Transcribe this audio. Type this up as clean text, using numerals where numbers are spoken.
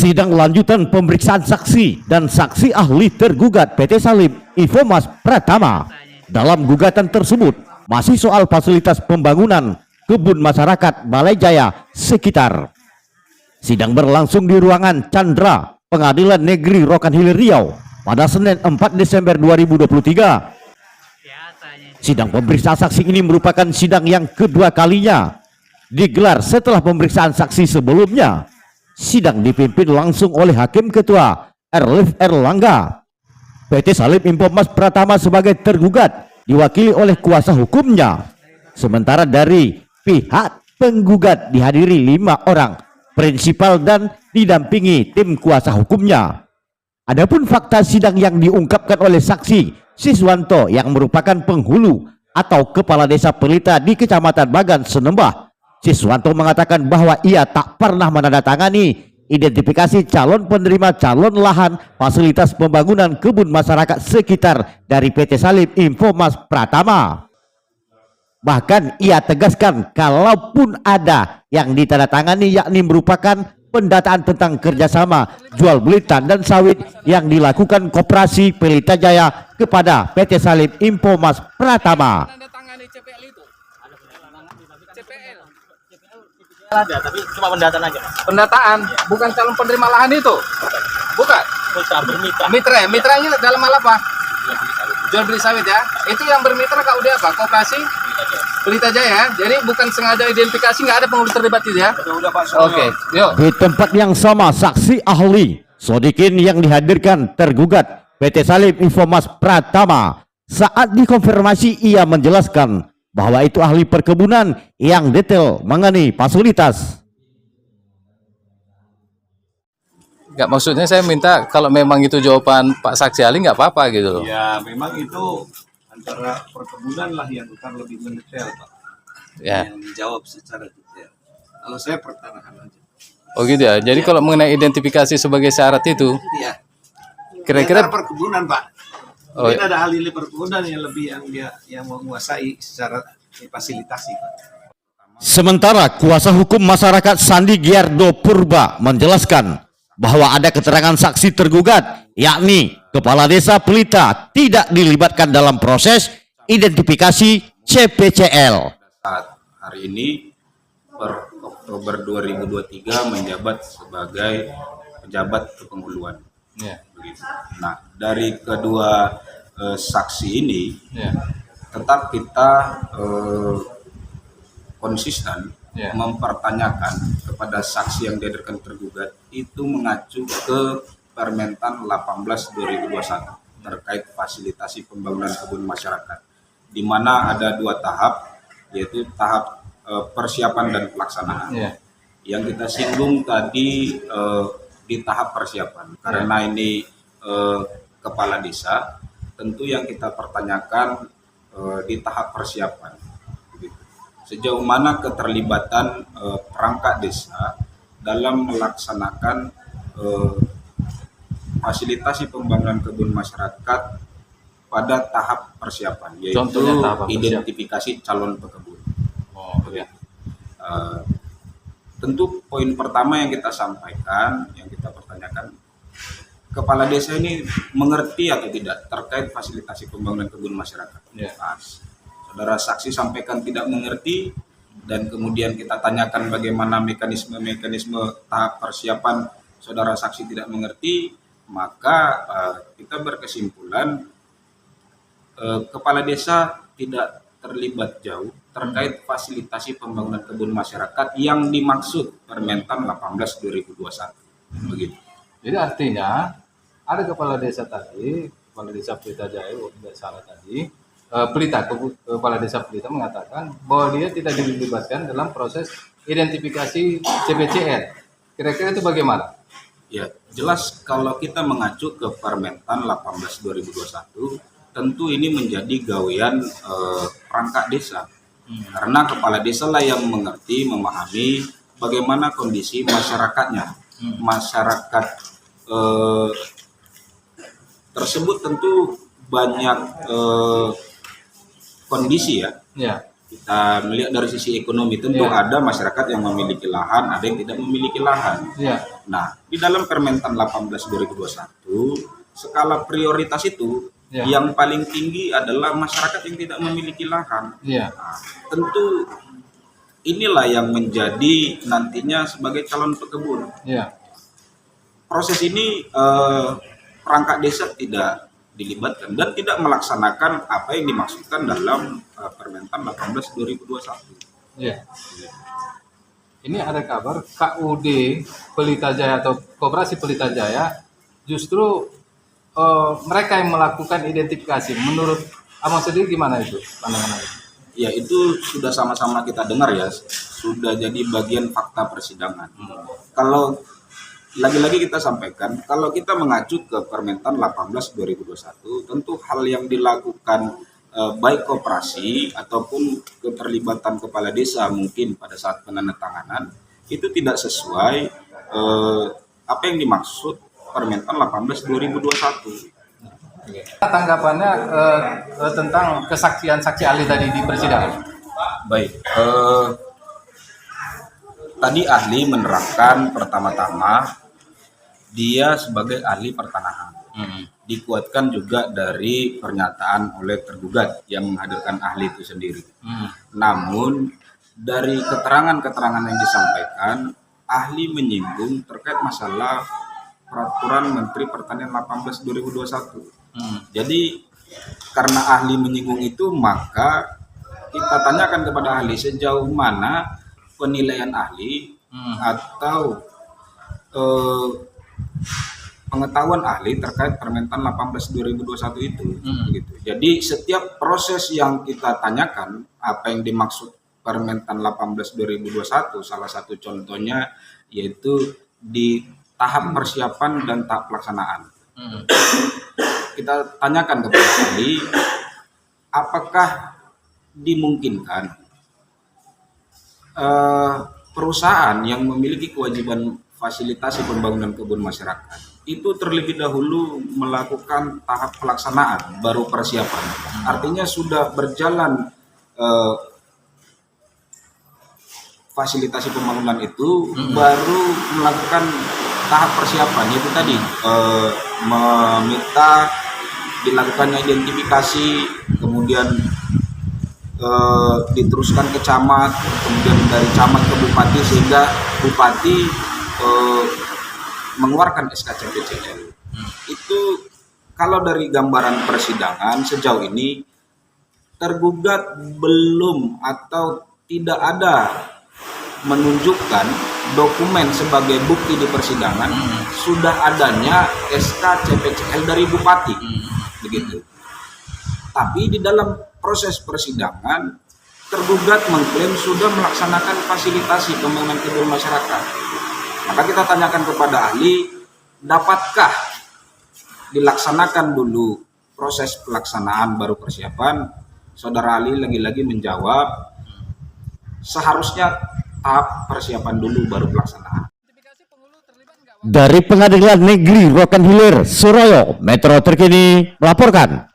Sidang lanjutan pemeriksaan saksi dan saksi ahli tergugat PT Salim Infomas Pratama. Dalam gugatan tersebut masih soal fasilitas pembangunan kebun masyarakat Balai Jaya sekitar. Sidang berlangsung di ruangan Chandra Pengadilan Negeri Rokan Hilir Riau pada Senin 4 Desember 2023. Sidang pemeriksaan saksi ini merupakan sidang yang kedua kalinya digelar setelah pemeriksaan saksi sebelumnya. Sidang dipimpin langsung oleh Hakim Ketua Erlif Erlangga. PT Salim Infomas Pratama sebagai tergugat diwakili oleh kuasa hukumnya. Sementara dari pihak penggugat dihadiri 5 orang prinsipal dan didampingi tim kuasa hukumnya. Adapun fakta sidang yang diungkapkan oleh saksi Siswanto yang merupakan penghulu atau kepala desa Pelita di Kecamatan Bagan Senembah. Siswanto mengatakan bahwa ia tak pernah menandatangani identifikasi calon penerima calon lahan fasilitas pembangunan kebun masyarakat sekitar dari PT Salim Infomas Pratama. Bahkan ia tegaskan kalaupun ada yang ditandatangani yakni merupakan pendataan tentang kerjasama jual beli tandan sawit yang dilakukan Koperasi Pelita Jaya kepada PT Salim Infomas Pratama. Ada, tapi cuma pendataan aja. Pendataan, bukan calon penerima lahan itu. Bukan. Bermitra. Mitranya dalam hal apa? Jual beli sawit ya. Itu yang bermitra KUD apa? Koperasi Pelita Jaya. Jadi bukan sengaja identifikasi, nggak ada penghulu terlibat itu ya. Oke, yuk. Di tempat yang sama saksi ahli Sodikin yang dihadirkan tergugat PT Salim Infomas Pratama. Saat dikonfirmasi ia menjelaskan bahwa itu ahli perkebunan yang detail mengenai fasilitas. Nggak, maksudnya saya minta kalau memang itu jawaban Pak Saksi ahli nggak apa-apa gitu loh. Ya memang itu antara perkebunan lah yang akan lebih mendetail Pak. Ya. Yang dijawab secara detail. Kalau saya pertanahan aja. Oh gitu ya. Jadi kalau mengenai identifikasi sebagai syarat itu, Iya. kira-kira Antara perkebunan Pak. Oh, Mungkin ada ahli perkebunan yang lebih yang menguasai secara fasilitasi Pak. Sementara kuasa hukum masyarakat Sandi Giardo Purba menjelaskan bahwa ada keterangan saksi tergugat yakni Kepala Desa Pelita tidak dilibatkan dalam proses identifikasi CPCL. Saat hari ini per Oktober 2023 menjabat sebagai pejabat kepenghuluan. ya, Begitu. Nah, dari kedua saksi ini ya, tetap kita konsisten Ya. mempertanyakan kepada saksi yang dihadirkan tergugat itu mengacu ke Permentan 18 2021 terkait fasilitasi pembangunan kebun masyarakat, di mana ada 2 tahap, yaitu tahap persiapan dan pelaksanaan. ya, Yang kita singgung tadi di tahap persiapan, karena ini kepala desa, tentu yang kita pertanyakan di tahap persiapan. Begitu. Sejauh mana keterlibatan perangkat desa dalam melaksanakan fasilitasi pembangunan kebun masyarakat pada tahap persiapan, yaitu Contohnya tahap apa? identifikasi calon pekebun. Oh, ya. Tentu poin pertama yang kita sampaikan, yang kita pertanyakan, kepala desa ini mengerti atau tidak terkait fasilitasi pembangunan kebun masyarakat. Ya. Pas saudara saksi sampaikan tidak mengerti, dan kemudian kita tanyakan bagaimana mekanisme tahap persiapan, saudara saksi tidak mengerti, maka kita berkesimpulan kepala desa tidak terlibat jauh terkait fasilitasi pembangunan kebun masyarakat yang dimaksud Permentan 18 2021. Begitu. Jadi artinya ada kepala desa tadi, kepala desa Pelita Jaya, tidak salah tadi, kepala desa Pelita mengatakan bahwa dia tidak dilibatkan dalam proses identifikasi CPCL. Kira-kira itu bagaimana? Ya, jelas kalau kita mengacu ke Permentan 18 2021, tentu ini menjadi gawean perangkat desa. Karena kepala desa lah yang mengerti, memahami bagaimana kondisi masyarakatnya. Masyarakat tersebut tentu banyak kondisi ya. Ya. kita melihat dari sisi ekonomi, tentu Iya. ada masyarakat yang memiliki lahan, ada yang tidak memiliki lahan. Iya. Nah, di dalam Permentan 18 2021, skala prioritas itu Iya. yang paling tinggi adalah masyarakat yang tidak memiliki lahan. Iya. Nah, tentu inilah yang menjadi nantinya sebagai calon pekebun. Iya. Proses ini perangkat desa tidak dilibatkan dan tidak melaksanakan apa yang dimaksudkan dalam Permentan 18 2021. Iya. Ini ada kabar KUD Pelita Jaya atau Koperasi Pelita Jaya justru mereka yang melakukan identifikasi. Menurut Abang sendiri gimana itu pandangan Abang? Ya, itu sudah sama-sama kita dengar ya, sudah jadi bagian fakta persidangan. Kalau lagi-lagi kita sampaikan, kalau kita mengacu ke Permentan 18 2021, tentu hal yang dilakukan baik koperasi ataupun keterlibatan kepala desa mungkin pada saat penandatanganan itu tidak sesuai apa yang dimaksud Permentan 18 2021. Tanggapannya tentang kesaksian saksi ahli tadi di persidangan. Baik, tadi ahli menerangkan pertama-tama dia sebagai ahli pertanahan. Dikuatkan juga dari pernyataan oleh tergugat yang menghadirkan ahli itu sendiri. Namun dari keterangan-keterangan yang disampaikan, ahli menyinggung terkait masalah Peraturan Menteri Pertanian 18 2021. Jadi karena ahli menyinggung itu, maka kita tanyakan kepada ahli sejauh mana penilaian ahli atau pengetahuan ahli terkait Permentan 18 2021 itu. Gitu. Jadi setiap proses yang kita tanyakan apa yang dimaksud Permentan 18 2021, salah satu contohnya yaitu di tahap persiapan dan tahap pelaksanaan. Kita tanyakan kepada ahli, apakah dimungkinkan perusahaan yang memiliki kewajiban fasilitasi pembangunan kebun masyarakat itu terlebih dahulu melakukan tahap pelaksanaan baru persiapan. Artinya sudah berjalan fasilitasi pembangunan itu baru melakukan tahap persiapan, yaitu tadi meminta dilakukannya identifikasi, kemudian diteruskan ke camat, kemudian dari camat ke bupati sehingga bupati mengeluarkan SK CPCL. Itu kalau dari gambaran persidangan sejauh ini tergugat belum atau tidak ada menunjukkan dokumen sebagai bukti di persidangan sudah adanya SK CPCL dari bupati, begitu. Tapi di dalam proses persidangan tergugat mengklaim sudah melaksanakan fasilitasi pembangunan kebun masyarakat. Maka kita tanyakan kepada ahli, dapatkah dilaksanakan dulu proses pelaksanaan baru persiapan? Saudara ahli lagi-lagi menjawab, seharusnya tahap persiapan dulu baru pelaksanaan. Dari Pengadilan Negeri Rokan Hilir, Surabaya, Metro terkini melaporkan.